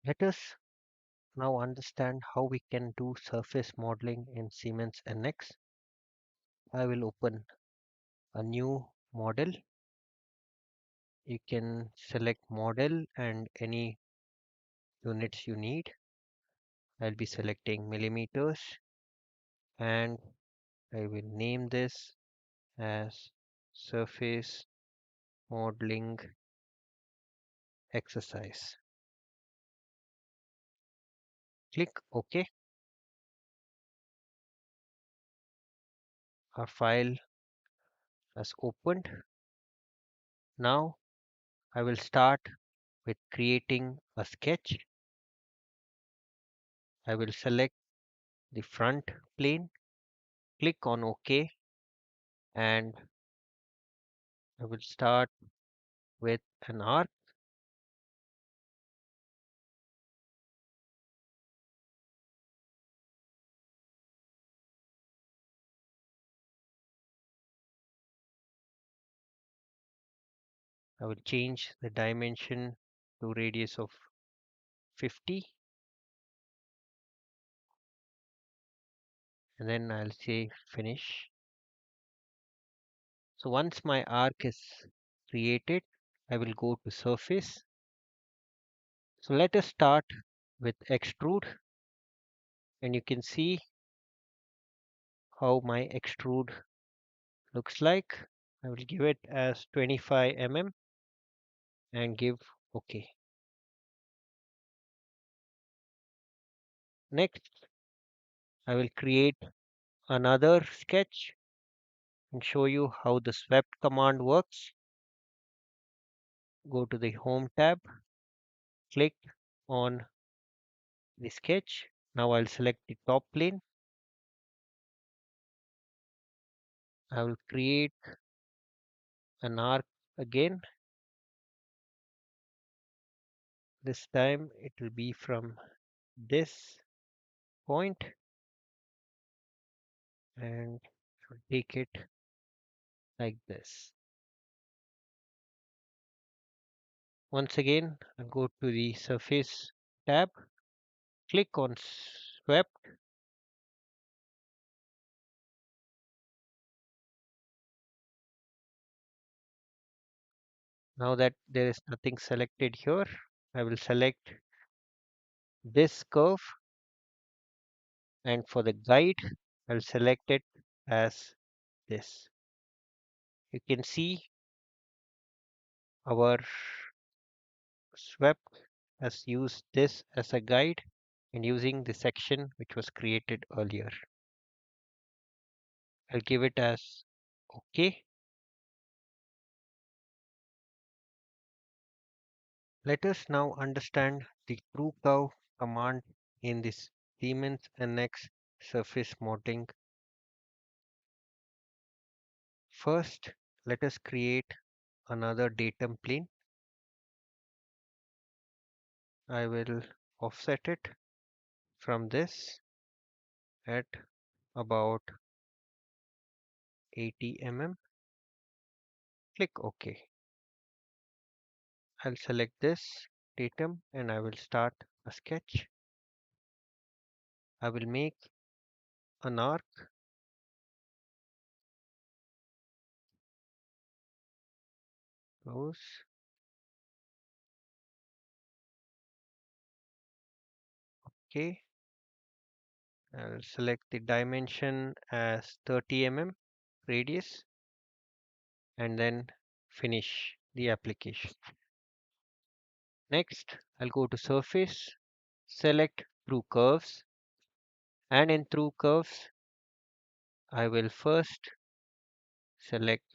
Let us now understand how we can do surface modeling in Siemens NX. I will open a new model. You can select model and any units you need. I'll be selecting millimeters and I will name this as surface modeling exercise. Click OK. Our file has opened. Now I will start with creating a sketch. I will select the front plane, click on OK, and I will start with an arc. I will change the dimension to radius of 50, and then I'll say finish. So once my arc is created, I will go to surface. So let us start with extrude, and you can see how my extrude looks like. I will give it as 25 mm and give OK. Next, I will create another sketch and show you how the swept command works. Go to the home tab, click on the sketch. Now I'll select the top plane. I will create an arc again. This time it will be from this point and I'll take it like this. Once again, I'll go to the surface tab, click on swept. Now that there is nothing selected here, I will select this curve, and for the guide, I'll select it as this. You can see our swept has used this as a guide and using the section which was created earlier. I'll give it as OK. Let us now understand the true curve command in this Siemens NX surface modeling. First, let us create another datum plane. I will offset it from this at about 80 mm. Click OK. I'll select this datum and I will start a sketch. I will make an arc. Close. OK. I'll select the dimension as 30 mm radius and then finish the application. Next, I'll go to surface, select through curves, and in through curves, I will first select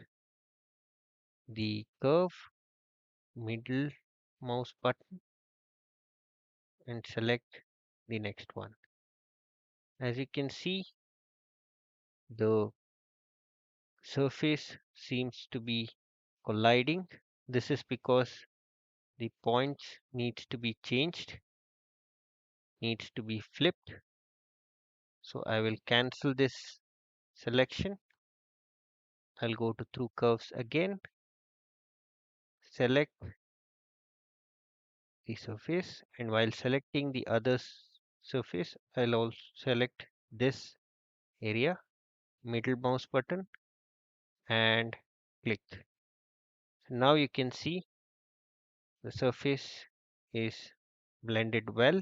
the curve, middle mouse button, and select the next one. As you can see, the surface seems to be colliding. This is because the points needs to be changed, needs to be flipped. So I will cancel this selection. I'll go to through curves again, select the surface, and while selecting the other surface, I'll also select this area, middle mouse button, and click. So now you can see the surface is blended well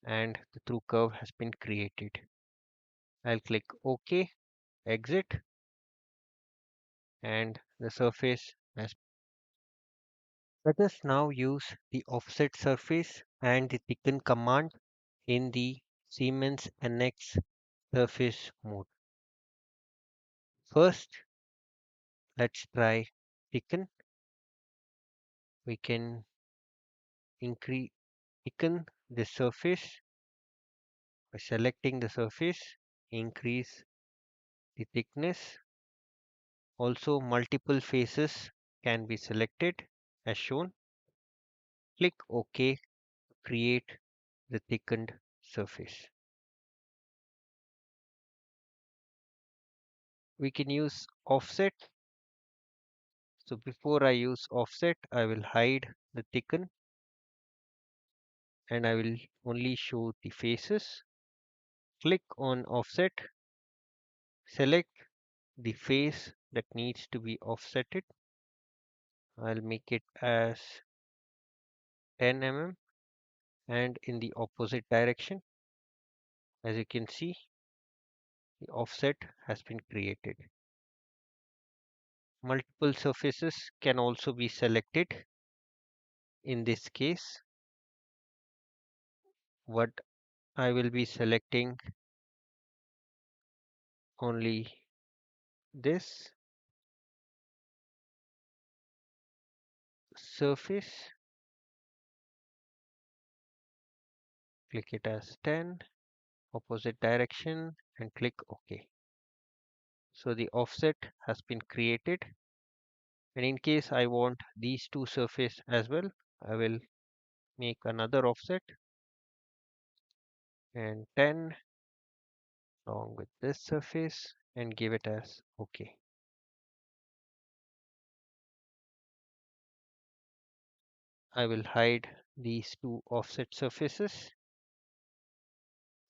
and the through curve has been created. I'll click OK, exit, and the surface has. Let us now use the offset surface and the thicken command in the Siemens NX surface mode. First, let's try thicken. We can increase thicken the surface by selecting the surface, increase the thickness. Also, multiple faces can be selected as shown. Click OK to create the thickened surface. We can use offset. So before I use offset, I will hide the thicken and I will only show the faces. Click on offset, select the face that needs to be offsetted. I'll make it as 10 mm and in the opposite direction. As you can see, the offset has been created. Multiple surfaces can also be selected. In this case, what I will be selecting only this surface. Click it as 10, opposite direction, and click OK. So the offset has been created. And in case I want these two surfaces as well, I will make another offset and 10 along with this surface and give it as OK. I will hide these two offset surfaces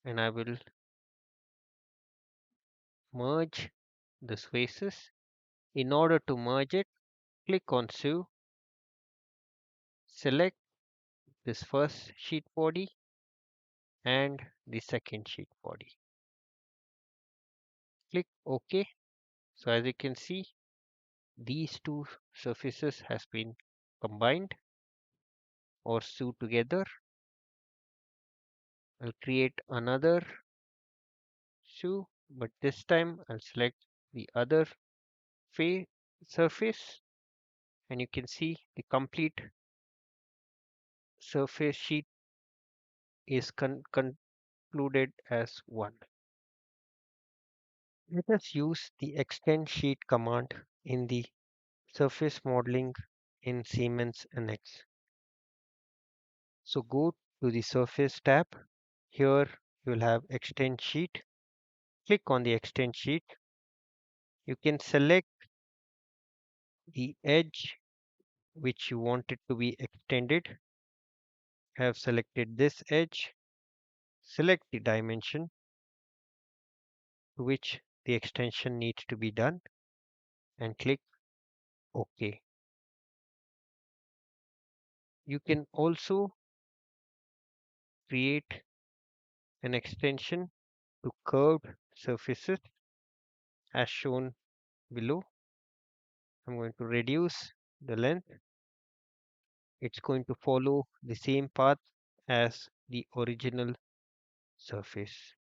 and I will merge the faces. In order to merge it, click on Sue, select this first sheet body and the second sheet body. Click OK. So as you can see, these two surfaces has been combined or sewed together. I'll create another shoe, but this time I'll select the other face surface and you can see the complete surface sheet is concluded as one. Let us use the extend sheet command in the surface modeling in Siemens NX. So go to the surface tab. Here you will have extend sheet. Click on the extend sheet. You can select the edge which you want it to be extended. I have selected this edge. Select the dimension to which the extension needs to be done and click OK. You can also create an extension to curved surfaces as shown below. I'm going to reduce the length. It's going to follow the same path as the original surface.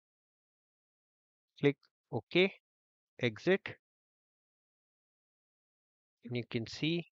Click OK, exit, and you can see